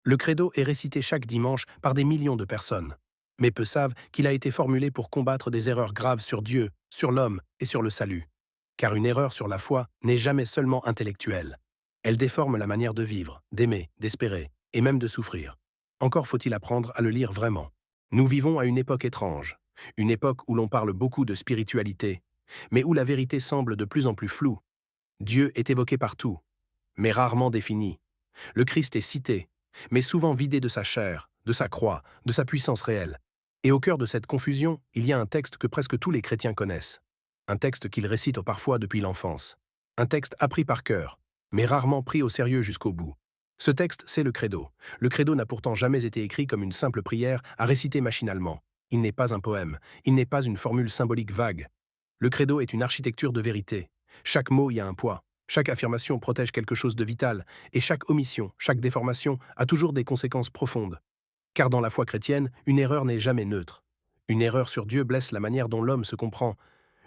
Le credo est récité chaque dimanche par des millions de personnes. Mais peu savent qu'il a été formulé pour combattre des erreurs graves sur Dieu, sur l'homme et sur le salut. Car une erreur sur la foi n'est jamais seulement intellectuelle. Elle déforme la manière de vivre, d'aimer, d'espérer, et même de souffrir. Encore faut-il apprendre à le lire vraiment. Nous vivons à une époque étrange, une époque où l'on parle beaucoup de spiritualité, mais où la vérité semble de plus en plus floue. Dieu est évoqué partout, mais rarement défini. Le Christ est cité, mais souvent vidé de sa chair, de sa croix, de sa puissance réelle. Et au cœur de cette confusion, il y a un texte que presque tous les chrétiens connaissent. Un texte qu'ils récitent parfois depuis l'enfance. Un texte appris par cœur, mais rarement pris au sérieux jusqu'au bout. Ce texte, c'est le credo. Le credo n'a pourtant jamais été écrit comme une simple prière à réciter machinalement. Il n'est pas un poème, il n'est pas une formule symbolique vague. Le credo est une architecture de vérité. Chaque mot y a un poids. Chaque affirmation protège quelque chose de vital, et chaque omission, chaque déformation a toujours des conséquences profondes. Car dans la foi chrétienne, une erreur n'est jamais neutre. Une erreur sur Dieu blesse la manière dont l'homme se comprend.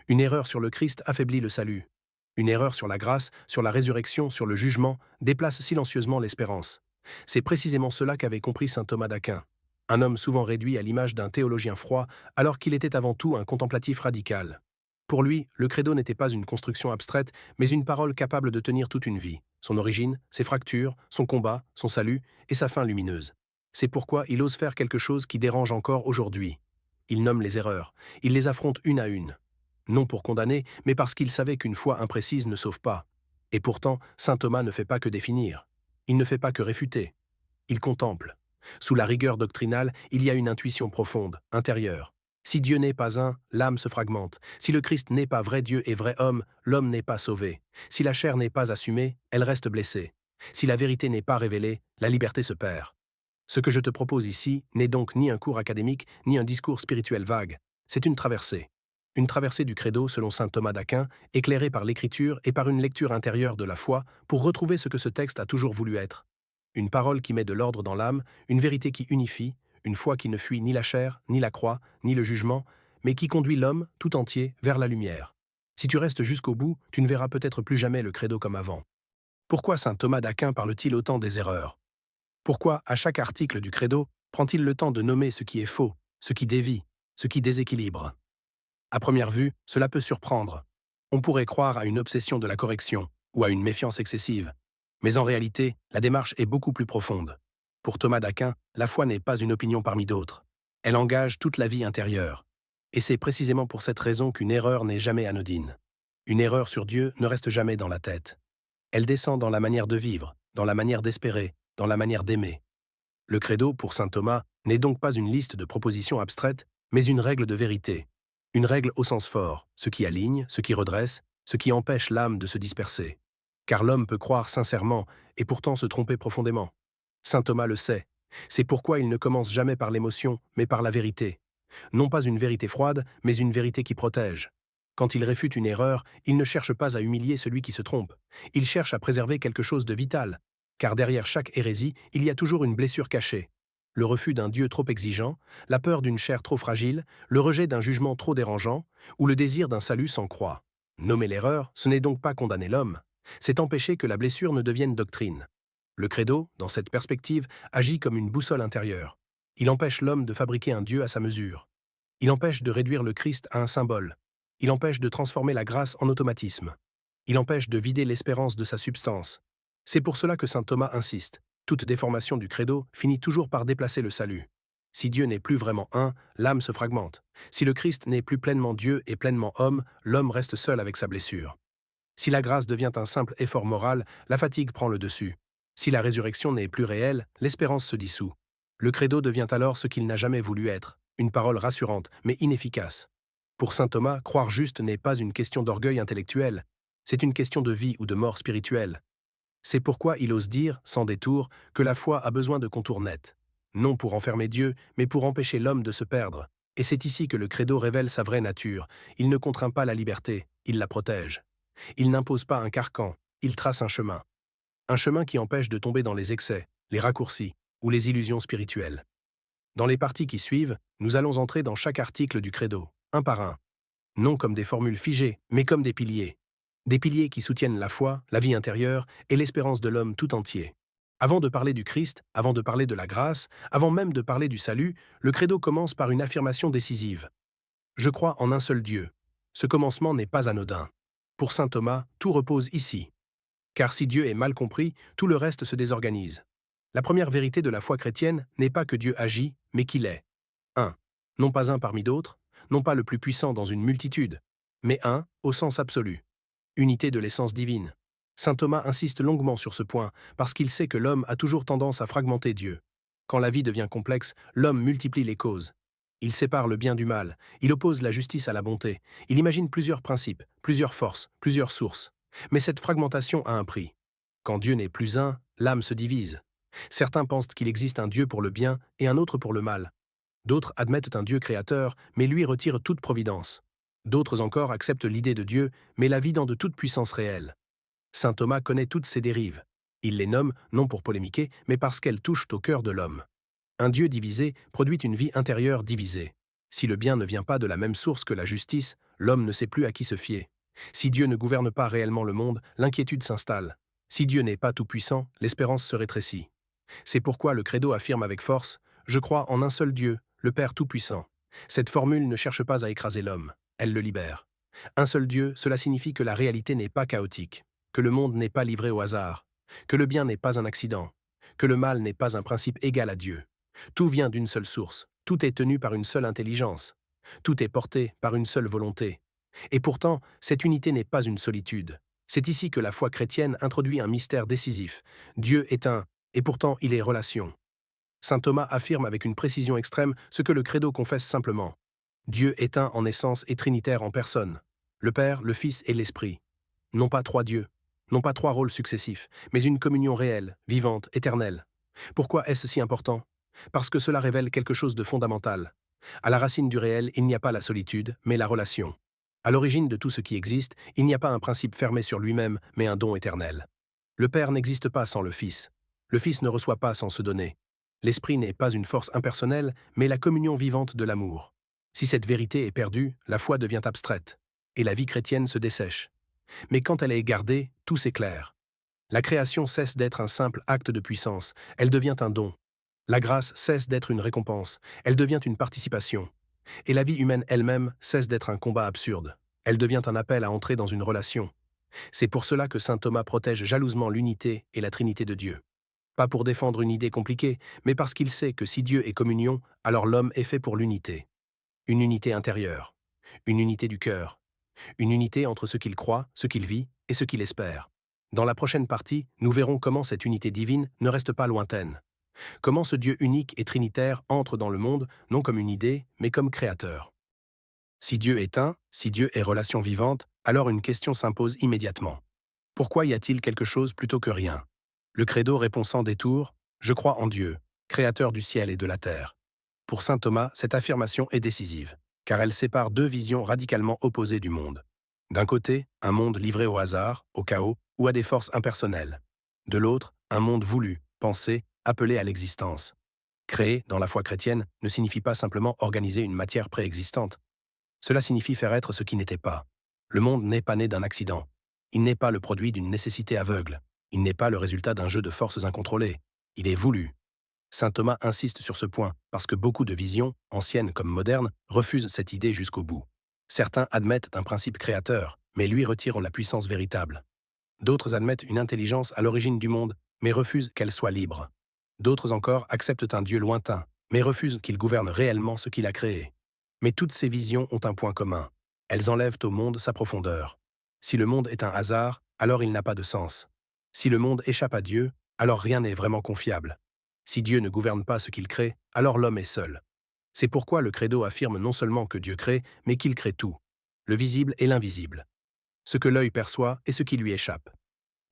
Une erreur sur le Christ affaiblit le salut. Une erreur sur la grâce, sur la résurrection, sur le jugement, déplace silencieusement l'espérance. C'est précisément cela qu'avait compris saint Thomas d'Aquin. Un homme souvent réduit à l'image d'un théologien froid, alors qu'il était avant tout un contemplatif radical. Pour lui, le credo n'était pas une construction abstraite, mais une parole capable de tenir toute une vie. Son origine, ses fractures, son combat, son salut et sa fin lumineuse. C'est pourquoi il ose faire quelque chose qui dérange encore aujourd'hui. Il nomme les erreurs, il les affronte une à une. Non pour condamner, mais parce qu'il savait qu'une foi imprécise ne sauve pas. Et pourtant, saint Thomas ne fait pas que définir. Il ne fait pas que réfuter. Il contemple. Sous la rigueur doctrinale, il y a une intuition profonde, intérieure. Si Dieu n'est pas un, l'âme se fragmente. Si le Christ n'est pas vrai Dieu et vrai homme, l'homme n'est pas sauvé. Si la chair n'est pas assumée, elle reste blessée. Si la vérité n'est pas révélée, la liberté se perd. Ce que je te propose ici n'est donc ni un cours académique, ni un discours spirituel vague. C'est une traversée. Une traversée du credo selon saint Thomas d'Aquin, éclairée par l'écriture et par une lecture intérieure de la foi pour retrouver ce que ce texte a toujours voulu être. Une parole qui met de l'ordre dans l'âme, une vérité qui unifie, une foi qui ne fuit ni la chair, ni la croix, ni le jugement, mais qui conduit l'homme, tout entier, vers la lumière. Si tu restes jusqu'au bout, tu ne verras peut-être plus jamais le credo comme avant. Pourquoi saint Thomas d'Aquin parle-t-il autant des erreurs? Pourquoi, à chaque article du credo, prend-il le temps de nommer ce qui est faux, ce qui dévie, ce qui déséquilibre? À première vue, cela peut surprendre. On pourrait croire à une obsession de la correction ou à une méfiance excessive. Mais en réalité, la démarche est beaucoup plus profonde. Pour Thomas d'Aquin, la foi n'est pas une opinion parmi d'autres. Elle engage toute la vie intérieure. Et c'est précisément pour cette raison qu'une erreur n'est jamais anodine. Une erreur sur Dieu ne reste jamais dans la tête. Elle descend dans la manière de vivre, dans la manière d'espérer, dans la manière d'aimer. Le credo, pour saint Thomas, n'est donc pas une liste de propositions abstraites, mais une règle de vérité. Une règle au sens fort, ce qui aligne, ce qui redresse, ce qui empêche l'âme de se disperser. Car l'homme peut croire sincèrement et pourtant se tromper profondément. Saint Thomas le sait. C'est pourquoi il ne commence jamais par l'émotion, mais par la vérité. Non pas une vérité froide, mais une vérité qui protège. Quand il réfute une erreur, il ne cherche pas à humilier celui qui se trompe. Il cherche à préserver quelque chose de vital. Car derrière chaque hérésie, il y a toujours une blessure cachée. Le refus d'un Dieu trop exigeant, la peur d'une chair trop fragile, le rejet d'un jugement trop dérangeant, ou le désir d'un salut sans croix. Nommer l'erreur, ce n'est donc pas condamner l'homme, c'est empêcher que la blessure ne devienne doctrine. Le credo, dans cette perspective, agit comme une boussole intérieure. Il empêche l'homme de fabriquer un Dieu à sa mesure. Il empêche de réduire le Christ à un symbole. Il empêche de transformer la grâce en automatisme. Il empêche de vider l'espérance de sa substance. C'est pour cela que saint Thomas insiste. Toute déformation du credo finit toujours par déplacer le salut. Si Dieu n'est plus vraiment un, l'âme se fragmente. Si le Christ n'est plus pleinement Dieu et pleinement homme, l'homme reste seul avec sa blessure. Si la grâce devient un simple effort moral, la fatigue prend le dessus. Si la résurrection n'est plus réelle, l'espérance se dissout. Le credo devient alors ce qu'il n'a jamais voulu être, une parole rassurante, mais inefficace. Pour saint Thomas, croire juste n'est pas une question d'orgueil intellectuel, c'est une question de vie ou de mort spirituelle. C'est pourquoi il ose dire, sans détour, que la foi a besoin de contours nets. Non pour enfermer Dieu, mais pour empêcher l'homme de se perdre. Et c'est ici que le credo révèle sa vraie nature. Il ne contraint pas la liberté, il la protège. Il n'impose pas un carcan, il trace un chemin. Un chemin qui empêche de tomber dans les excès, les raccourcis ou les illusions spirituelles. Dans les parties qui suivent, nous allons entrer dans chaque article du credo, un par un. Non comme des formules figées, mais comme des piliers. Des piliers qui soutiennent la foi, la vie intérieure et l'espérance de l'homme tout entier. Avant de parler du Christ, avant de parler de la grâce, avant même de parler du salut, le credo commence par une affirmation décisive. Je crois en un seul Dieu. Ce commencement n'est pas anodin. Pour saint Thomas, tout repose ici. Car si Dieu est mal compris, tout le reste se désorganise. La première vérité de la foi chrétienne n'est pas que Dieu agit, mais qu'il est. Un. Non pas un parmi d'autres, non pas le plus puissant dans une multitude, mais un au sens absolu. Unité de l'essence divine. Saint Thomas insiste longuement sur ce point, parce qu'il sait que l'homme a toujours tendance à fragmenter Dieu. Quand la vie devient complexe, l'homme multiplie les causes. Il sépare le bien du mal, il oppose la justice à la bonté, il imagine plusieurs principes, plusieurs forces, plusieurs sources. Mais cette fragmentation a un prix. Quand Dieu n'est plus un, l'âme se divise. Certains pensent qu'il existe un Dieu pour le bien et un autre pour le mal. D'autres admettent un Dieu créateur, mais lui retire toute providence. D'autres encore acceptent l'idée de Dieu, mais la vidant de toute puissance réelle. Saint Thomas connaît toutes ces dérives. Il les nomme non pour polémiquer, mais parce qu'elles touchent au cœur de l'homme. Un Dieu divisé produit une vie intérieure divisée. Si le bien ne vient pas de la même source que la justice, l'homme ne sait plus à qui se fier. Si Dieu ne gouverne pas réellement le monde, l'inquiétude s'installe. Si Dieu n'est pas tout-puissant, l'espérance se rétrécit. C'est pourquoi le credo affirme avec force « Je crois en un seul Dieu, le Père Tout-Puissant ». Cette formule ne cherche pas à écraser l'homme, elle le libère. Un seul Dieu, cela signifie que la réalité n'est pas chaotique, que le monde n'est pas livré au hasard, que le bien n'est pas un accident, que le mal n'est pas un principe égal à Dieu. Tout vient d'une seule source, tout est tenu par une seule intelligence, tout est porté par une seule volonté. Et pourtant, cette unité n'est pas une solitude. C'est ici que la foi chrétienne introduit un mystère décisif. Dieu est un, et pourtant il est relation. Saint Thomas affirme avec une précision extrême ce que le credo confesse simplement. Dieu est un en essence et trinitaire en personne. Le Père, le Fils et l'Esprit. Non pas trois dieux, non pas trois rôles successifs, mais une communion réelle, vivante, éternelle. Pourquoi est-ce si important? Parce que cela révèle quelque chose de fondamental. À la racine du réel, il n'y a pas la solitude, mais la relation. À l'origine de tout ce qui existe, il n'y a pas un principe fermé sur lui-même, mais un don éternel. Le Père n'existe pas sans le Fils. Le Fils ne reçoit pas sans se donner. L'Esprit n'est pas une force impersonnelle, mais la communion vivante de l'amour. Si cette vérité est perdue, la foi devient abstraite, et la vie chrétienne se dessèche. Mais quand elle est gardée, tout s'éclaire. La création cesse d'être un simple acte de puissance, elle devient un don. La grâce cesse d'être une récompense, elle devient une participation. Et la vie humaine elle-même cesse d'être un combat absurde, elle devient un appel à entrer dans une relation. C'est pour cela que saint Thomas protège jalousement l'unité et la Trinité de Dieu. Pas pour défendre une idée compliquée, mais parce qu'il sait que si Dieu est communion, alors l'homme est fait pour l'unité. Une unité intérieure, une unité du cœur, une unité entre ce qu'il croit, ce qu'il vit et ce qu'il espère. Dans la prochaine partie, nous verrons comment cette unité divine ne reste pas lointaine. Comment ce Dieu unique et trinitaire entre dans le monde, non comme une idée, mais comme créateur. Si Dieu est un, si Dieu est relation vivante, alors une question s'impose immédiatement. Pourquoi y a-t-il quelque chose plutôt que rien? Le credo répond sans détour, je crois en Dieu, créateur du ciel et de la terre. Pour saint Thomas, cette affirmation est décisive, car elle sépare deux visions radicalement opposées du monde. D'un côté, un monde livré au hasard, au chaos ou à des forces impersonnelles. De l'autre, un monde voulu, pensé, appelé à l'existence. Créer, dans la foi chrétienne, ne signifie pas simplement organiser une matière préexistante. Cela signifie faire être ce qui n'était pas. Le monde n'est pas né d'un accident. Il n'est pas le produit d'une nécessité aveugle. Il n'est pas le résultat d'un jeu de forces incontrôlées. Il est voulu. Saint Thomas insiste sur ce point parce que beaucoup de visions, anciennes comme modernes, refusent cette idée jusqu'au bout. Certains admettent un principe créateur, mais lui retirent la puissance véritable. D'autres admettent une intelligence à l'origine du monde, mais refusent qu'elle soit libre. D'autres encore acceptent un Dieu lointain, mais refusent qu'il gouverne réellement ce qu'il a créé. Mais toutes ces visions ont un point commun. Elles enlèvent au monde sa profondeur. Si le monde est un hasard, alors il n'a pas de sens. Si le monde échappe à Dieu, alors rien n'est vraiment confiable. Si Dieu ne gouverne pas ce qu'il crée, alors l'homme est seul. C'est pourquoi le credo affirme non seulement que Dieu crée, mais qu'il crée tout, le visible et l'invisible, ce que l'œil perçoit et ce qui lui échappe,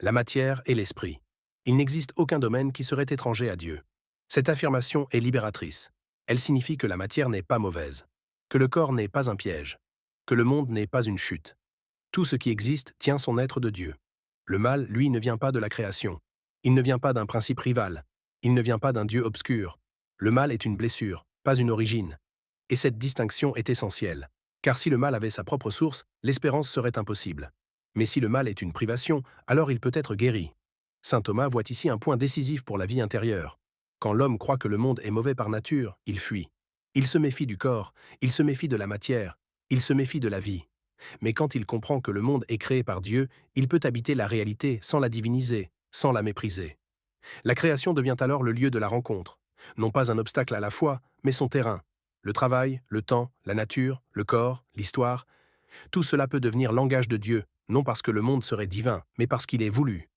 la matière et l'esprit. Il n'existe aucun domaine qui serait étranger à Dieu. Cette affirmation est libératrice. Elle signifie que la matière n'est pas mauvaise, que le corps n'est pas un piège, que le monde n'est pas une chute. Tout ce qui existe tient son être de Dieu. Le mal, lui, ne vient pas de la création. Il ne vient pas d'un principe rival. Il ne vient pas d'un Dieu obscur. Le mal est une blessure, pas une origine. Et cette distinction est essentielle. Car si le mal avait sa propre source, l'espérance serait impossible. Mais si le mal est une privation, alors il peut être guéri. Saint Thomas voit ici un point décisif pour la vie intérieure. Quand l'homme croit que le monde est mauvais par nature, il fuit. Il se méfie du corps, il se méfie de la matière, il se méfie de la vie. Mais quand il comprend que le monde est créé par Dieu, il peut habiter la réalité sans la diviniser, sans la mépriser. La création devient alors le lieu de la rencontre. Non pas un obstacle à la foi, mais son terrain. Le travail, le temps, la nature, le corps, l'histoire, tout cela peut devenir langage de Dieu, non parce que le monde serait divin, mais parce qu'il est voulu.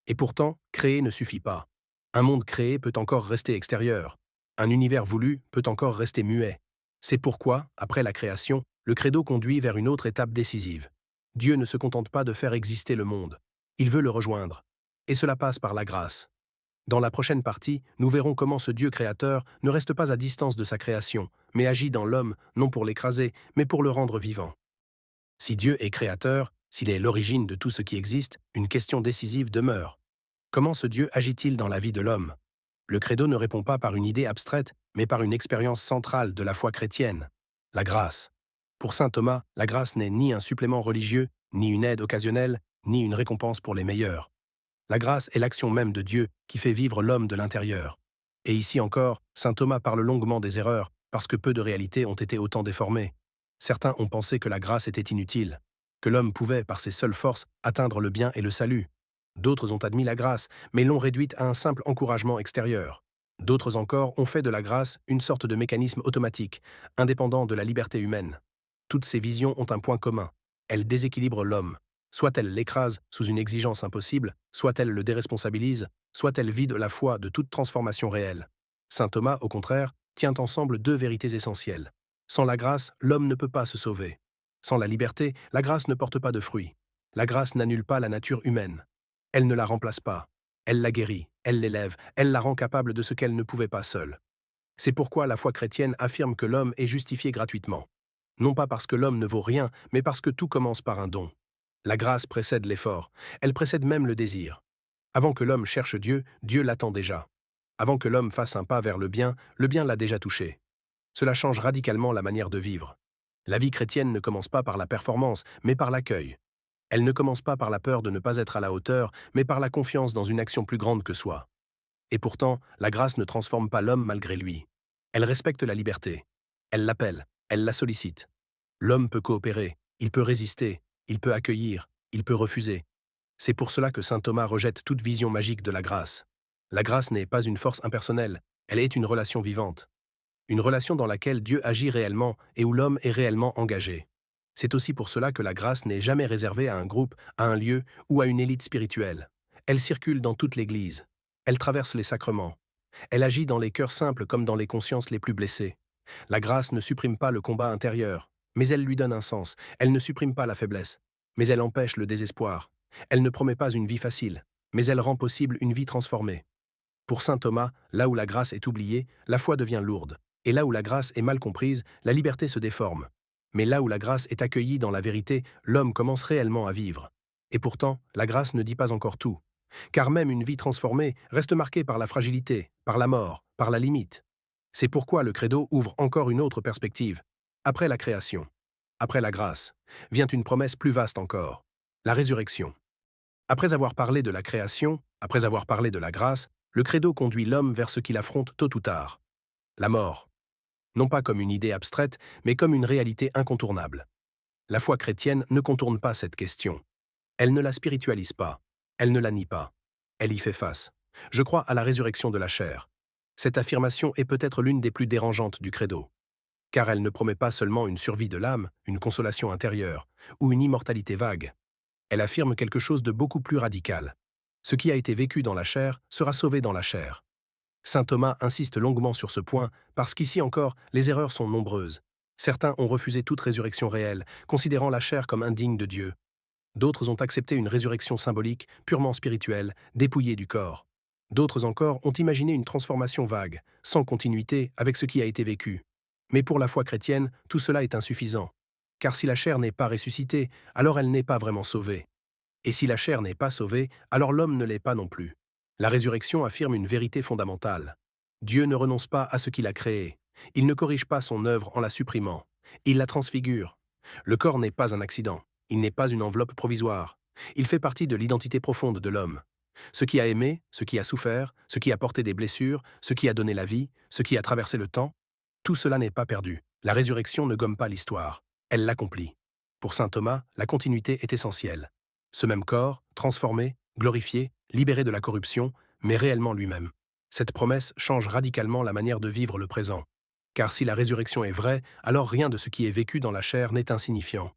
Et pourtant, créer ne suffit pas. Un monde créé peut encore rester extérieur. Un univers voulu peut encore rester muet. C'est pourquoi, après la création, le credo conduit vers une autre étape décisive. Dieu ne se contente pas de faire exister le monde. Il veut le rejoindre. Et cela passe par la grâce. Dans la prochaine partie, nous verrons comment ce Dieu créateur ne reste pas à distance de sa création, mais agit dans l'homme, non pour l'écraser, mais pour le rendre vivant. Si Dieu est créateur, s'il est l'origine de tout ce qui existe, une question décisive demeure. Comment ce Dieu agit-il dans la vie de l'homme? Le credo ne répond pas par une idée abstraite, mais par une expérience centrale de la foi chrétienne, la grâce. Pour saint Thomas, la grâce n'est ni un supplément religieux, ni une aide occasionnelle, ni une récompense pour les meilleurs. La grâce est l'action même de Dieu qui fait vivre l'homme de l'intérieur. Et ici encore, saint Thomas parle longuement des erreurs, parce que peu de réalités ont été autant déformées. Certains ont pensé que la grâce était inutile, que l'homme pouvait, par ses seules forces, atteindre le bien et le salut. D'autres ont admis la grâce, mais l'ont réduite à un simple encouragement extérieur. D'autres encore ont fait de la grâce une sorte de mécanisme automatique, indépendant de la liberté humaine. Toutes ces visions ont un point commun. Elles déséquilibrent l'homme. Soit elles l'écrasent sous une exigence impossible, soit elles le déresponsabilisent, soit elles vident la foi de toute transformation réelle. Saint Thomas, au contraire, tient ensemble deux vérités essentielles. Sans la grâce, l'homme ne peut pas se sauver. Sans la liberté, la grâce ne porte pas de fruits. La grâce n'annule pas la nature humaine. Elle ne la remplace pas. Elle la guérit, elle l'élève, elle la rend capable de ce qu'elle ne pouvait pas seule. C'est pourquoi la foi chrétienne affirme que l'homme est justifié gratuitement. Non pas parce que l'homme ne vaut rien, mais parce que tout commence par un don. La grâce précède l'effort, elle précède même le désir. Avant que l'homme cherche Dieu, Dieu l'attend déjà. Avant que l'homme fasse un pas vers le bien l'a déjà touché. Cela change radicalement la manière de vivre. La vie chrétienne ne commence pas par la performance, mais par l'accueil. Elle ne commence pas par la peur de ne pas être à la hauteur, mais par la confiance dans une action plus grande que soi. Et pourtant, la grâce ne transforme pas l'homme malgré lui. Elle respecte la liberté. Elle l'appelle, elle la sollicite. L'homme peut coopérer, il peut résister, il peut accueillir, il peut refuser. C'est pour cela que saint Thomas rejette toute vision magique de la grâce. La grâce n'est pas une force impersonnelle, elle est une relation vivante. Une relation dans laquelle Dieu agit réellement et où l'homme est réellement engagé. C'est aussi pour cela que la grâce n'est jamais réservée à un groupe, à un lieu ou à une élite spirituelle. Elle circule dans toute l'Église. Elle traverse les sacrements. Elle agit dans les cœurs simples comme dans les consciences les plus blessées. La grâce ne supprime pas le combat intérieur, mais elle lui donne un sens. Elle ne supprime pas la faiblesse, mais elle empêche le désespoir. Elle ne promet pas une vie facile, mais elle rend possible une vie transformée. Pour saint Thomas, là où la grâce est oubliée, la foi devient lourde. Et là où la grâce est mal comprise, la liberté se déforme. Mais là où la grâce est accueillie dans la vérité, l'homme commence réellement à vivre. Et pourtant, la grâce ne dit pas encore tout. Car même une vie transformée reste marquée par la fragilité, par la mort, par la limite. C'est pourquoi le credo ouvre encore une autre perspective. Après la création, après la grâce, vient une promesse plus vaste encore, la résurrection. Après avoir parlé de la création, après avoir parlé de la grâce, le credo conduit l'homme vers ce qu'il affronte tôt ou tard, la mort. Non pas comme une idée abstraite, mais comme une réalité incontournable. La foi chrétienne ne contourne pas cette question. Elle ne la spiritualise pas. Elle ne la nie pas. Elle y fait face. Je crois à la résurrection de la chair. Cette affirmation est peut-être l'une des plus dérangeantes du credo. Car elle ne promet pas seulement une survie de l'âme, une consolation intérieure, ou une immortalité vague. Elle affirme quelque chose de beaucoup plus radical. Ce qui a été vécu dans la chair sera sauvé dans la chair. Saint Thomas insiste longuement sur ce point, parce qu'ici encore, les erreurs sont nombreuses. Certains ont refusé toute résurrection réelle, considérant la chair comme indigne de Dieu. D'autres ont accepté une résurrection symbolique, purement spirituelle, dépouillée du corps. D'autres encore ont imaginé une transformation vague, sans continuité avec ce qui a été vécu. Mais pour la foi chrétienne, tout cela est insuffisant. Car si la chair n'est pas ressuscitée, alors elle n'est pas vraiment sauvée. Et si la chair n'est pas sauvée, alors l'homme ne l'est pas non plus. La résurrection affirme une vérité fondamentale. Dieu ne renonce pas à ce qu'il a créé. Il ne corrige pas son œuvre en la supprimant. Il la transfigure. Le corps n'est pas un accident. Il n'est pas une enveloppe provisoire. Il fait partie de l'identité profonde de l'homme. Ce qui a aimé, ce qui a souffert, ce qui a porté des blessures, ce qui a donné la vie, ce qui a traversé le temps, tout cela n'est pas perdu. La résurrection ne gomme pas l'histoire, elle l'accomplit. Pour saint Thomas, la continuité est essentielle. Ce même corps, transformé, glorifié, libéré de la corruption, mais réellement lui-même. Cette promesse change radicalement la manière de vivre le présent. Car si la résurrection est vraie, alors rien de ce qui est vécu dans la chair n'est insignifiant.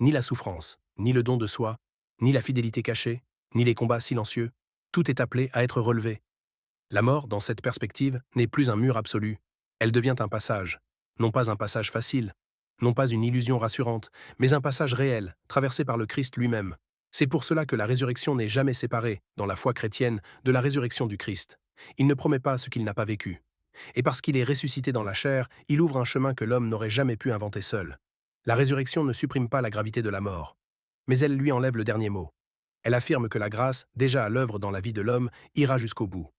Ni la souffrance, ni le don de soi, ni la fidélité cachée, ni les combats silencieux, tout est appelé à être relevé. La mort, dans cette perspective, n'est plus un mur absolu. Elle devient un passage. Non pas un passage facile, non pas une illusion rassurante, mais un passage réel, traversé par le Christ lui-même. C'est pour cela que la résurrection n'est jamais séparée, dans la foi chrétienne, de la résurrection du Christ. Il ne promet pas ce qu'il n'a pas vécu. Et parce qu'il est ressuscité dans la chair, il ouvre un chemin que l'homme n'aurait jamais pu inventer seul. La résurrection ne supprime pas la gravité de la mort, mais elle lui enlève le dernier mot. Elle affirme que la grâce, déjà à l'œuvre dans la vie de l'homme, ira jusqu'au bout,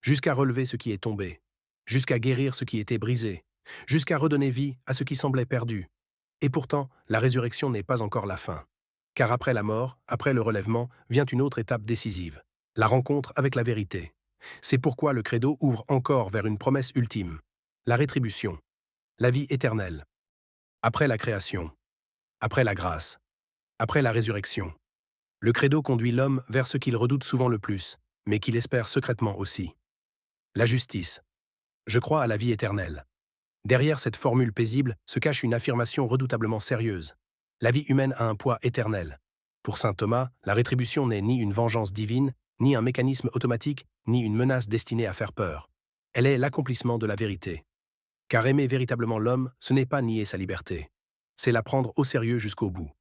jusqu'à relever ce qui est tombé, jusqu'à guérir ce qui était brisé, jusqu'à redonner vie à ce qui semblait perdu. Et pourtant, la résurrection n'est pas encore la fin. Car après la mort, après le relèvement, vient une autre étape décisive, la rencontre avec la vérité. C'est pourquoi le credo ouvre encore vers une promesse ultime, la rétribution, la vie éternelle. Après la création, après la grâce, après la résurrection. Le credo conduit l'homme vers ce qu'il redoute souvent le plus, mais qu'il espère secrètement aussi. La justice. Je crois à la vie éternelle. Derrière cette formule paisible se cache une affirmation redoutablement sérieuse. La vie humaine a un poids éternel. Pour saint Thomas, la rétribution n'est ni une vengeance divine, ni un mécanisme automatique, ni une menace destinée à faire peur. Elle est l'accomplissement de la vérité. Car aimer véritablement l'homme, ce n'est pas nier sa liberté. C'est la prendre au sérieux jusqu'au bout.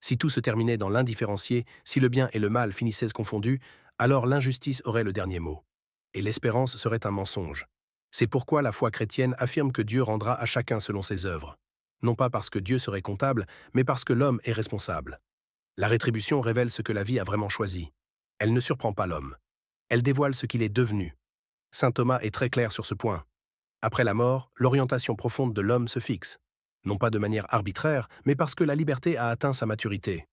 Si tout se terminait dans l'indifférencié, si le bien et le mal finissaient confondus, alors l'injustice aurait le dernier mot. Et l'espérance serait un mensonge. C'est pourquoi la foi chrétienne affirme que Dieu rendra à chacun selon ses œuvres. Non pas parce que Dieu serait comptable, mais parce que l'homme est responsable. La rétribution révèle ce que la vie a vraiment choisi. Elle ne surprend pas l'homme. Elle dévoile ce qu'il est devenu. Saint Thomas est très clair sur ce point. Après la mort, l'orientation profonde de l'homme se fixe. Non pas de manière arbitraire, mais parce que la liberté a atteint sa maturité.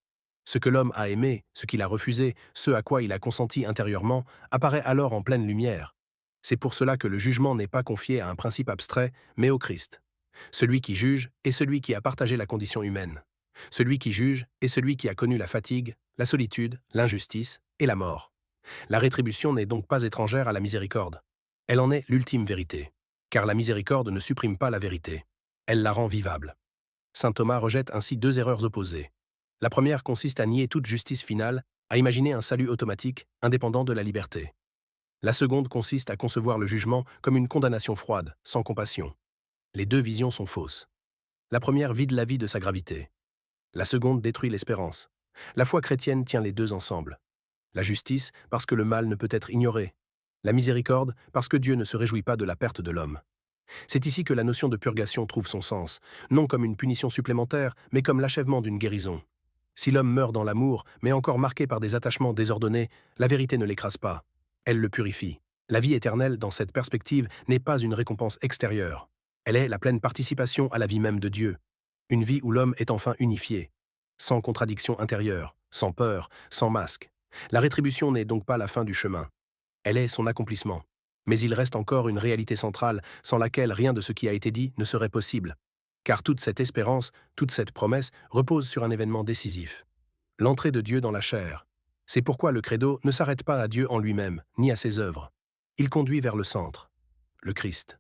Ce que l'homme a aimé, ce qu'il a refusé, ce à quoi il a consenti intérieurement, apparaît alors en pleine lumière. C'est pour cela que le jugement n'est pas confié à un principe abstrait, mais au Christ. Celui qui juge est celui qui a partagé la condition humaine. Celui qui juge est celui qui a connu la fatigue, la solitude, l'injustice et la mort. La rétribution n'est donc pas étrangère à la miséricorde. Elle en est l'ultime vérité. Car la miséricorde ne supprime pas la vérité. Elle la rend vivable. Saint Thomas rejette ainsi deux erreurs opposées. La première consiste à nier toute justice finale, à imaginer un salut automatique, indépendant de la liberté. La seconde consiste à concevoir le jugement comme une condamnation froide, sans compassion. Les deux visions sont fausses. La première vide la vie de sa gravité. La seconde détruit l'espérance. La foi chrétienne tient les deux ensemble. La justice, parce que le mal ne peut être ignoré. La miséricorde, parce que Dieu ne se réjouit pas de la perte de l'homme. C'est ici que la notion de purgation trouve son sens, non comme une punition supplémentaire, mais comme l'achèvement d'une guérison. Si l'homme meurt dans l'amour, mais encore marqué par des attachements désordonnés, la vérité ne l'écrase pas. Elle le purifie. La vie éternelle, dans cette perspective, n'est pas une récompense extérieure. Elle est la pleine participation à la vie même de Dieu. Une vie où l'homme est enfin unifié, sans contradiction intérieure, sans peur, sans masque. La rétribution n'est donc pas la fin du chemin. Elle est son accomplissement. Mais il reste encore une réalité centrale sans laquelle rien de ce qui a été dit ne serait possible. Car toute cette espérance, toute cette promesse repose sur un événement décisif. L'entrée de Dieu dans la chair. C'est pourquoi le credo ne s'arrête pas à Dieu en lui-même, ni à ses œuvres. Il conduit vers le centre, le Christ.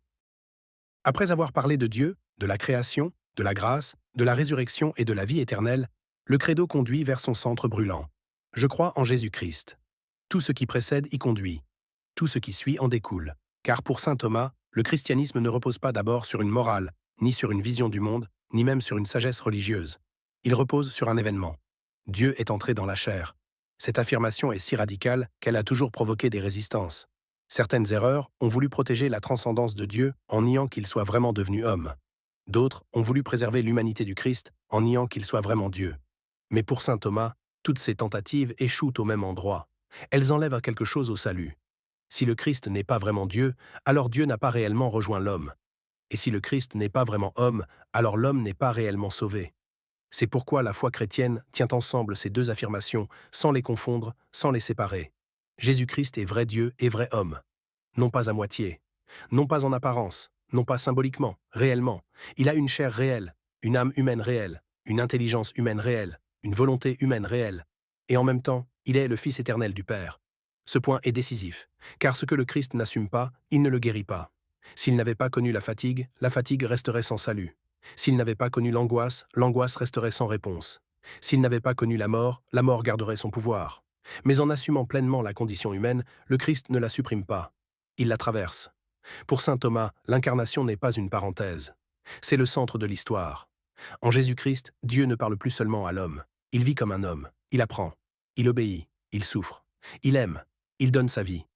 Après avoir parlé de Dieu, de la création, de la grâce, de la résurrection et de la vie éternelle, le credo conduit vers son centre brûlant. Je crois en Jésus-Christ. Tout ce qui précède y conduit. Tout ce qui suit en découle. Car pour saint Thomas, le christianisme ne repose pas d'abord sur une morale, ni sur une vision du monde, ni même sur une sagesse religieuse. Il repose sur un événement. Dieu est entré dans la chair. Cette affirmation est si radicale qu'elle a toujours provoqué des résistances. Certaines erreurs ont voulu protéger la transcendance de Dieu en niant qu'il soit vraiment devenu homme. D'autres ont voulu préserver l'humanité du Christ en niant qu'il soit vraiment Dieu. Mais pour saint Thomas, toutes ces tentatives échouent au même endroit. Elles enlèvent quelque chose au salut. Si le Christ n'est pas vraiment Dieu, alors Dieu n'a pas réellement rejoint l'homme. Et si le Christ n'est pas vraiment homme, alors l'homme n'est pas réellement sauvé. C'est pourquoi la foi chrétienne tient ensemble ces deux affirmations, sans les confondre, sans les séparer. Jésus-Christ est vrai Dieu et vrai homme. Non pas à moitié, non pas en apparence, non pas symboliquement, réellement. Il a une chair réelle, une âme humaine réelle, une intelligence humaine réelle, une volonté humaine réelle. Et en même temps, il est le Fils éternel du Père. Ce point est décisif, car ce que le Christ n'assume pas, il ne le guérit pas. S'il n'avait pas connu la fatigue resterait sans salut. S'il n'avait pas connu l'angoisse resterait sans réponse. S'il n'avait pas connu la mort garderait son pouvoir. Mais en assumant pleinement la condition humaine, le Christ ne la supprime pas. Il la traverse. Pour saint Thomas, l'incarnation n'est pas une parenthèse. C'est le centre de l'histoire. En Jésus-Christ, Dieu ne parle plus seulement à l'homme. Il vit comme un homme. Il apprend. Il obéit. Il souffre. Il aime. Il donne sa vie.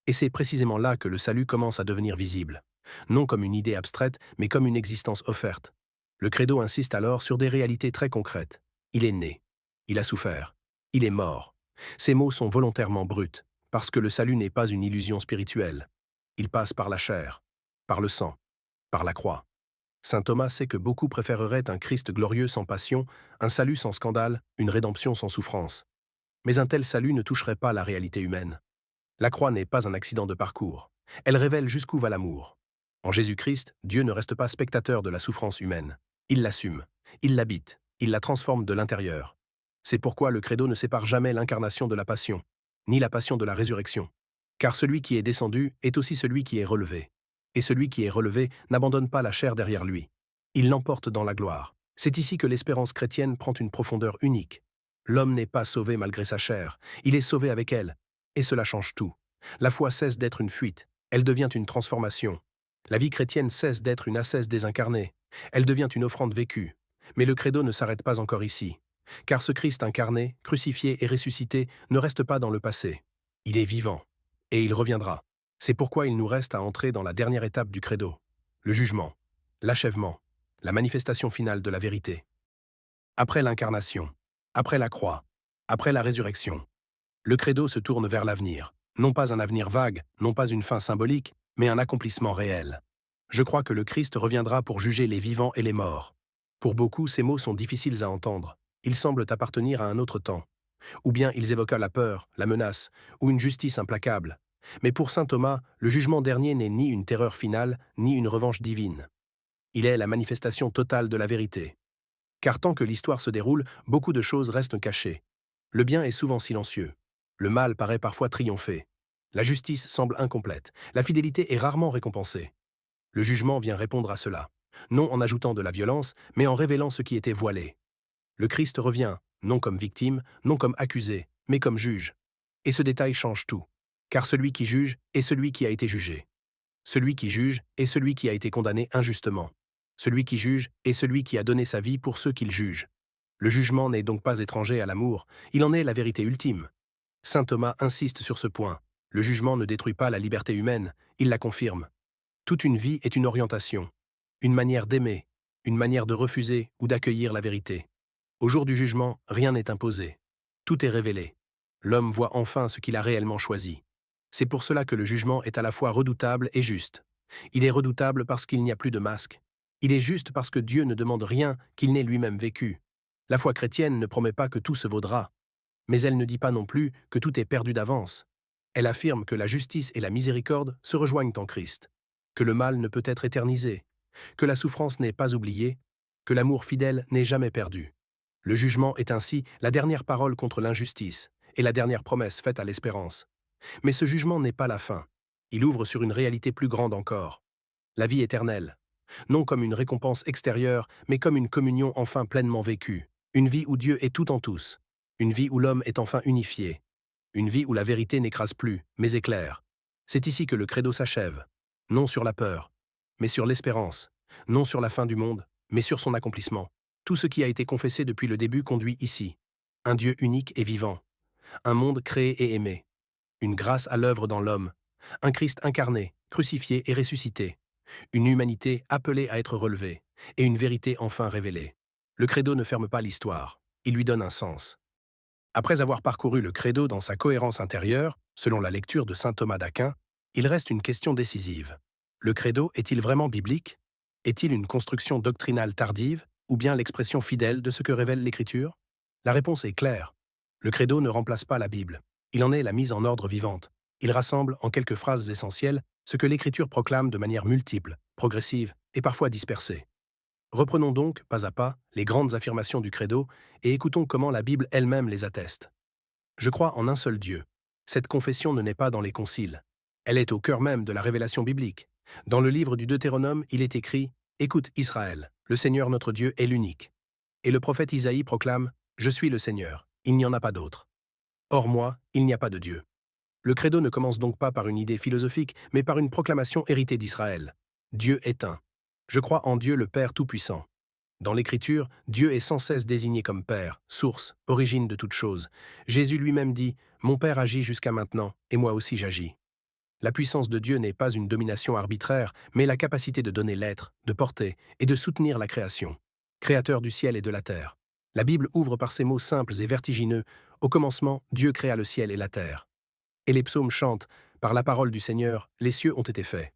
Et c'est précisément là que le salut commence à devenir visible. Non comme une idée abstraite, mais comme une existence offerte. Le credo insiste alors sur des réalités très concrètes. Il est né. Il a souffert. Il est mort. Ces mots sont volontairement bruts, parce que le salut n'est pas une illusion spirituelle. Il passe par la chair, par le sang, par la croix. Saint Thomas sait que beaucoup préféreraient un Christ glorieux sans passion, un salut sans scandale, une rédemption sans souffrance. Mais un tel salut ne toucherait pas la réalité humaine. La croix n'est pas un accident de parcours. Elle révèle jusqu'où va l'amour. En Jésus-Christ, Dieu ne reste pas spectateur de la souffrance humaine. Il l'assume, il l'habite, il la transforme de l'intérieur. C'est pourquoi le credo ne sépare jamais l'incarnation de la passion, ni la passion de la résurrection. Car celui qui est descendu est aussi celui qui est relevé. Et celui qui est relevé n'abandonne pas la chair derrière lui. Il l'emporte dans la gloire. C'est ici que l'espérance chrétienne prend une profondeur unique. L'homme n'est pas sauvé malgré sa chair, il est sauvé avec elle. Et cela change tout. La foi cesse d'être une fuite, elle devient une transformation. La vie chrétienne cesse d'être une ascèse désincarnée, elle devient une offrande vécue. Mais le credo ne s'arrête pas encore ici. Car ce Christ incarné, crucifié et ressuscité ne reste pas dans le passé. Il est vivant. Et il reviendra. C'est pourquoi il nous reste à entrer dans la dernière étape du credo. Le jugement, l'achèvement, la manifestation finale de la vérité. Après l'incarnation, après la croix, après la résurrection, le credo se tourne vers l'avenir. Non pas un avenir vague, non pas une fin symbolique, mais un accomplissement réel. Je crois que le Christ reviendra pour juger les vivants et les morts. Pour beaucoup, ces mots sont difficiles à entendre. Ils semblent appartenir à un autre temps. Ou bien ils évoquent la peur, la menace, ou une justice implacable. Mais pour saint Thomas, le jugement dernier n'est ni une terreur finale, ni une revanche divine. Il est la manifestation totale de la vérité. Car tant que l'histoire se déroule, beaucoup de choses restent cachées. Le bien est souvent silencieux. Le mal paraît parfois triompher. La justice semble incomplète. La fidélité est rarement récompensée. Le jugement vient répondre à cela. Non en ajoutant de la violence, mais en révélant ce qui était voilé. Le Christ revient, non comme victime, non comme accusé, mais comme juge. Et ce détail change tout. Car celui qui juge est celui qui a été jugé. Celui qui juge est celui qui a été condamné injustement. Celui qui juge est celui qui a donné sa vie pour ceux qu'il juge. Le jugement n'est donc pas étranger à l'amour, il en est la vérité ultime. Saint Thomas insiste sur ce point. Le jugement ne détruit pas la liberté humaine, il la confirme. Toute une vie est une orientation, une manière d'aimer, une manière de refuser ou d'accueillir la vérité. Au jour du jugement, rien n'est imposé. Tout est révélé. L'homme voit enfin ce qu'il a réellement choisi. C'est pour cela que le jugement est à la fois redoutable et juste. Il est redoutable parce qu'il n'y a plus de masque. Il est juste parce que Dieu ne demande rien qu'il n'ait lui-même vécu. La foi chrétienne ne promet pas que tout se vaudra. Mais elle ne dit pas non plus que tout est perdu d'avance. Elle affirme que la justice et la miséricorde se rejoignent en Christ, que le mal ne peut être éternisé, que la souffrance n'est pas oubliée, que l'amour fidèle n'est jamais perdu. Le jugement est ainsi la dernière parole contre l'injustice et la dernière promesse faite à l'espérance. Mais ce jugement n'est pas la fin. Il ouvre sur une réalité plus grande encore. La vie éternelle. Non comme une récompense extérieure, mais comme une communion enfin pleinement vécue. Une vie où Dieu est tout en tous. Une vie où l'homme est enfin unifié. Une vie où la vérité n'écrase plus, mais éclaire. C'est ici que le credo s'achève. Non sur la peur, mais sur l'espérance. Non sur la fin du monde, mais sur son accomplissement. Tout ce qui a été confessé depuis le début conduit ici. Un Dieu unique et vivant. Un monde créé et aimé. Une grâce à l'œuvre dans l'homme. Un Christ incarné, crucifié et ressuscité. Une humanité appelée à être relevée. Et une vérité enfin révélée. Le credo ne ferme pas l'histoire. Il lui donne un sens. Après avoir parcouru le credo dans sa cohérence intérieure, selon la lecture de saint Thomas d'Aquin, il reste une question décisive. Le credo est-il vraiment biblique? Est-il une construction doctrinale tardive, ou bien l'expression fidèle de ce que révèle l'Écriture? La réponse est claire. Le credo ne remplace pas la Bible. Il en est la mise en ordre vivante. Il rassemble, en quelques phrases essentielles, ce que l'Écriture proclame de manière multiple, progressive et parfois dispersée. Reprenons donc, pas à pas, les grandes affirmations du Credo et écoutons comment la Bible elle-même les atteste. Je crois en un seul Dieu. Cette confession ne naît pas dans les conciles. Elle est au cœur même de la révélation biblique. Dans le livre du Deutéronome, il est écrit « Écoute Israël, le Seigneur notre Dieu est l'unique ». Et le prophète Isaïe proclame « Je suis le Seigneur, il n'y en a pas d'autre. Hors moi, il n'y a pas de Dieu ». Le credo ne commence donc pas par une idée philosophique, mais par une proclamation héritée d'Israël. Dieu est un. Je crois en Dieu le Père Tout-Puissant. Dans l'Écriture, Dieu est sans cesse désigné comme Père, source, origine de toute chose. Jésus lui-même dit « Mon Père agit jusqu'à maintenant, et moi aussi j'agis ». La puissance de Dieu n'est pas une domination arbitraire, mais la capacité de donner l'être, de porter et de soutenir la création. Créateur du ciel et de la terre. La Bible ouvre par ces mots simples et vertigineux « Au commencement, Dieu créa le ciel et la terre ». Et les psaumes chantent « Par la parole du Seigneur, les cieux ont été faits ».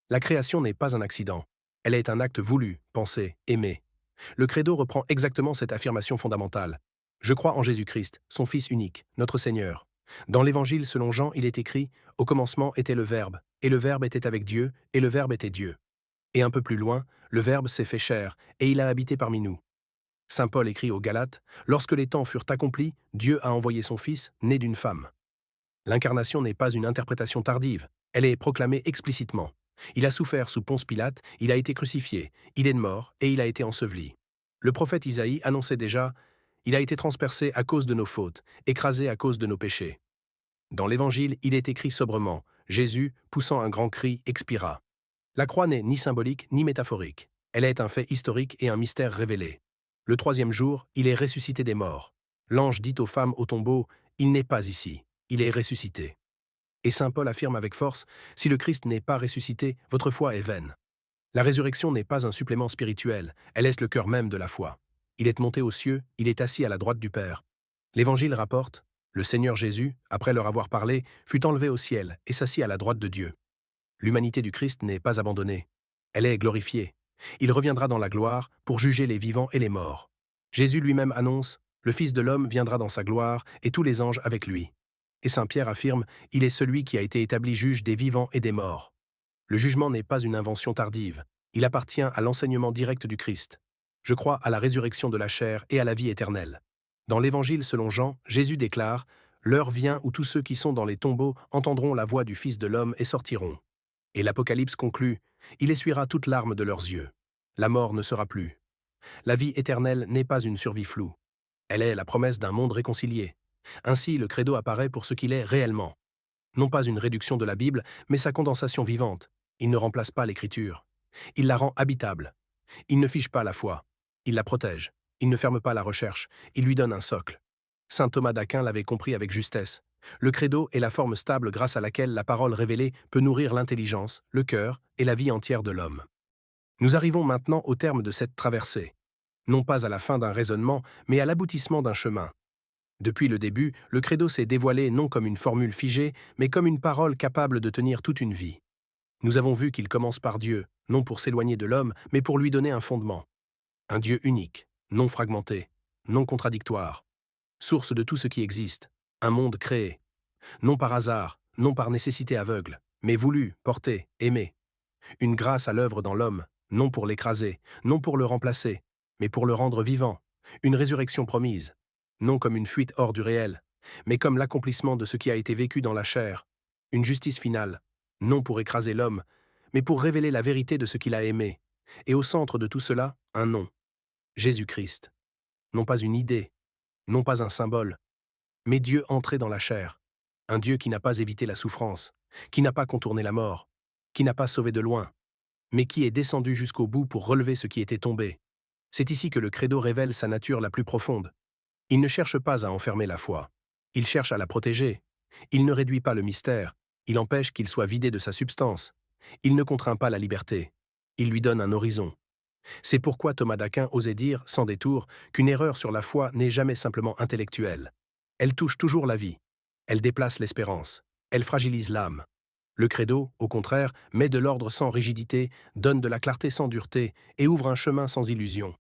La création n'est pas un accident. Elle est un acte voulu, pensé, aimé. Le credo reprend exactement cette affirmation fondamentale. Je crois en Jésus-Christ, son Fils unique, notre Seigneur. Dans l'Évangile selon Jean, il est écrit « Au commencement était le Verbe, et le Verbe était avec Dieu, et le Verbe était Dieu. » Et un peu plus loin, le Verbe s'est fait chair, et il a habité parmi nous. Saint Paul écrit aux Galates « Lorsque les temps furent accomplis, Dieu a envoyé son Fils, né d'une femme. » L'incarnation n'est pas une interprétation tardive, elle est proclamée explicitement. Il a souffert sous Ponce Pilate, il a été crucifié, il est mort et il a été enseveli. Le prophète Isaïe annonçait déjà « Il a été transpercé à cause de nos fautes, écrasé à cause de nos péchés. » Dans l'Évangile, il est écrit sobrement « Jésus, poussant un grand cri, expira. » La croix n'est ni symbolique ni métaphorique. Elle est un fait historique et un mystère révélé. Le troisième jour, il est ressuscité des morts. L'ange dit aux femmes au tombeau « Il n'est pas ici, il est ressuscité. » Et saint Paul affirme avec force « Si le Christ n'est pas ressuscité, votre foi est vaine. » La résurrection n'est pas un supplément spirituel, elle est le cœur même de la foi. Il est monté aux cieux, il est assis à la droite du Père. L'Évangile rapporte « Le Seigneur Jésus, après leur avoir parlé, fut enlevé au ciel et s'assit à la droite de Dieu. » L'humanité du Christ n'est pas abandonnée. Elle est glorifiée. Il reviendra dans la gloire pour juger les vivants et les morts. Jésus lui-même annonce « Le Fils de l'homme viendra dans sa gloire et tous les anges avec lui. » Et saint Pierre affirme « Il est celui qui a été établi juge des vivants et des morts. » Le jugement n'est pas une invention tardive. Il appartient à l'enseignement direct du Christ. Je crois à la résurrection de la chair et à la vie éternelle. Dans l'Évangile selon Jean, Jésus déclare « L'heure vient où tous ceux qui sont dans les tombeaux entendront la voix du Fils de l'homme et sortiront. » Et l'Apocalypse conclut « Il essuiera toute larme de leurs yeux. La mort ne sera plus. » La vie éternelle n'est pas une survie floue. Elle est la promesse d'un monde réconcilié. Ainsi, le credo apparaît pour ce qu'il est réellement. Non pas une réduction de la Bible, mais sa condensation vivante. Il ne remplace pas l'Écriture. Il la rend habitable. Il ne fige pas la foi. Il la protège. Il ne ferme pas la recherche. Il lui donne un socle. Saint Thomas d'Aquin l'avait compris avec justesse. Le credo est la forme stable grâce à laquelle la parole révélée peut nourrir l'intelligence, le cœur et la vie entière de l'homme. Nous arrivons maintenant au terme de cette traversée. Non pas à la fin d'un raisonnement, mais à l'aboutissement d'un chemin. Depuis le début, le credo s'est dévoilé non comme une formule figée, mais comme une parole capable de tenir toute une vie. Nous avons vu qu'il commence par Dieu, non pour s'éloigner de l'homme, mais pour lui donner un fondement. Un Dieu unique, non fragmenté, non contradictoire, source de tout ce qui existe, un monde créé, non par hasard, non par nécessité aveugle, mais voulu, porté, aimé. Une grâce à l'œuvre dans l'homme, non pour l'écraser, non pour le remplacer, mais pour le rendre vivant, une résurrection promise, non comme une fuite hors du réel, mais comme l'accomplissement de ce qui a été vécu dans la chair, une justice finale, non pour écraser l'homme, mais pour révéler la vérité de ce qu'il a aimé, et au centre de tout cela, un nom, Jésus-Christ. Non pas une idée, non pas un symbole, mais Dieu entré dans la chair, un Dieu qui n'a pas évité la souffrance, qui n'a pas contourné la mort, qui n'a pas sauvé de loin, mais qui est descendu jusqu'au bout pour relever ce qui était tombé. C'est ici que le credo révèle sa nature la plus profonde. Il ne cherche pas à enfermer la foi, il cherche à la protéger. Il ne réduit pas le mystère, il empêche qu'il soit vidé de sa substance. Il ne contraint pas la liberté, il lui donne un horizon. C'est pourquoi Thomas d'Aquin osait dire, sans détour, qu'une erreur sur la foi n'est jamais simplement intellectuelle. Elle touche toujours la vie, elle déplace l'espérance, elle fragilise l'âme. Le credo, au contraire, met de l'ordre sans rigidité, donne de la clarté sans dureté et ouvre un chemin sans illusion.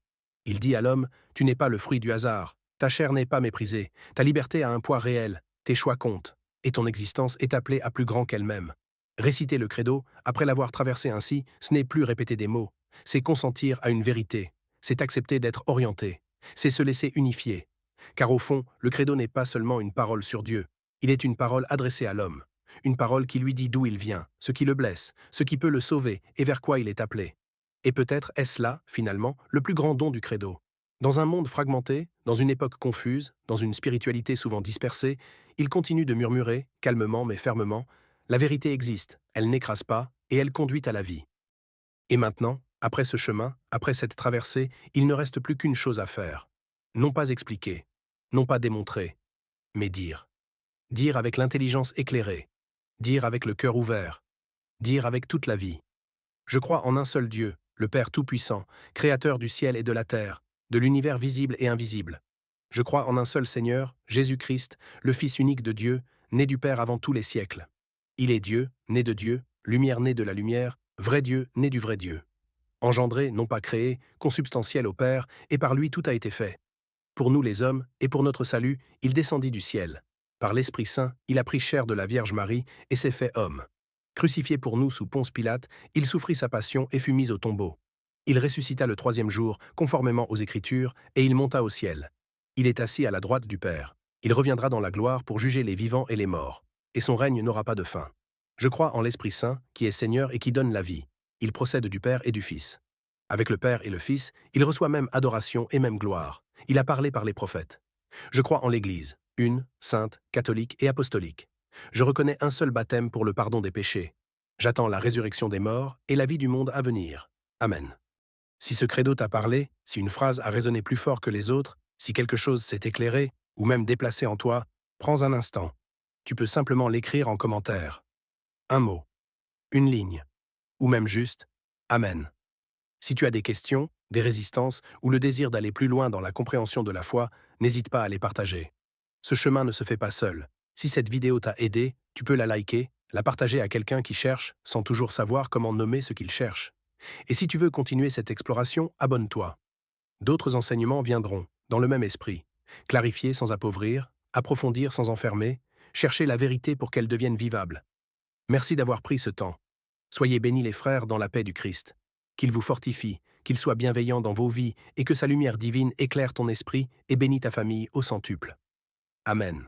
Il dit à l'homme, tu n'es pas le fruit du hasard, ta chair n'est pas méprisée, ta liberté a un poids réel, tes choix comptent. et ton existence est appelée à plus grand qu'elle-même. Réciter le credo, après l'avoir traversé ainsi, ce n'est plus répéter des mots, c'est consentir à une vérité, c'est accepter d'être orienté, c'est se laisser unifier. Car au fond, le credo n'est pas seulement une parole sur Dieu, il est une parole adressée à l'homme, une parole qui lui dit d'où il vient, ce qui le blesse, ce qui peut le sauver et vers quoi il est appelé. Et peut-être est-ce là, finalement, le plus grand don du credo. Dans un monde fragmenté, dans une époque confuse, dans une spiritualité souvent dispersée, il continue de murmurer, calmement mais fermement, la vérité existe, elle n'écrase pas, et elle conduit à la vie. Et maintenant, après ce chemin, après cette traversée, il ne reste plus qu'une chose à faire. Non pas expliquer, non pas démontrer, mais dire. Dire avec l'intelligence éclairée, dire avec le cœur ouvert, dire avec toute la vie. Je crois en un seul Dieu, le Père Tout-Puissant, Créateur du ciel et de la terre, de l'univers visible et invisible. Je crois en un seul Seigneur, Jésus-Christ, le Fils unique de Dieu, né du Père avant tous les siècles. Il est Dieu, né de Dieu, lumière née de la lumière, vrai Dieu, né du vrai Dieu. Engendré, non pas créé, consubstantiel au Père, et par lui tout a été fait. Pour nous les hommes, et pour notre salut, il descendit du ciel. Par l'Esprit Saint, il a pris chair de la Vierge Marie et s'est fait homme. Crucifié pour nous sous Ponce Pilate, il souffrit sa passion et fut mis au tombeau. Il ressuscita le troisième jour, conformément aux Écritures, et il monta au ciel. Il est assis à la droite du Père. Il reviendra dans la gloire pour juger les vivants et les morts. Et son règne n'aura pas de fin. Je crois en l'Esprit Saint, qui est Seigneur et qui donne la vie. Il procède du Père et du Fils. Avec le Père et le Fils, il reçoit même adoration et même gloire. Il a parlé par les prophètes. Je crois en l'Église, une, sainte, catholique et apostolique. Je reconnais un seul baptême pour le pardon des péchés. J'attends la résurrection des morts et la vie du monde à venir. Amen. Si ce credo t'a parlé, si une phrase a résonné plus fort que les autres, si quelque chose s'est éclairé, ou même déplacé en toi, prends un instant. Tu peux simplement l'écrire en commentaire. Un mot, une ligne, ou même juste « Amen ». Si tu as des questions, des résistances ou le désir d'aller plus loin dans la compréhension de la foi, n'hésite pas à les partager. Ce chemin ne se fait pas seul. Si cette vidéo t'a aidé, tu peux la liker, la partager à quelqu'un qui cherche, sans toujours savoir comment nommer ce qu'il cherche. Et si tu veux continuer cette exploration, abonne-toi. D'autres enseignements viendront, dans le même esprit. Clarifier sans appauvrir, approfondir sans enfermer, chercher la vérité pour qu'elle devienne vivable. Merci d'avoir pris ce temps. Soyez bénis les frères dans la paix du Christ. Qu'il vous fortifie, qu'il soit bienveillant dans vos vies et que sa lumière divine éclaire ton esprit et bénisse ta famille au centuple. Amen.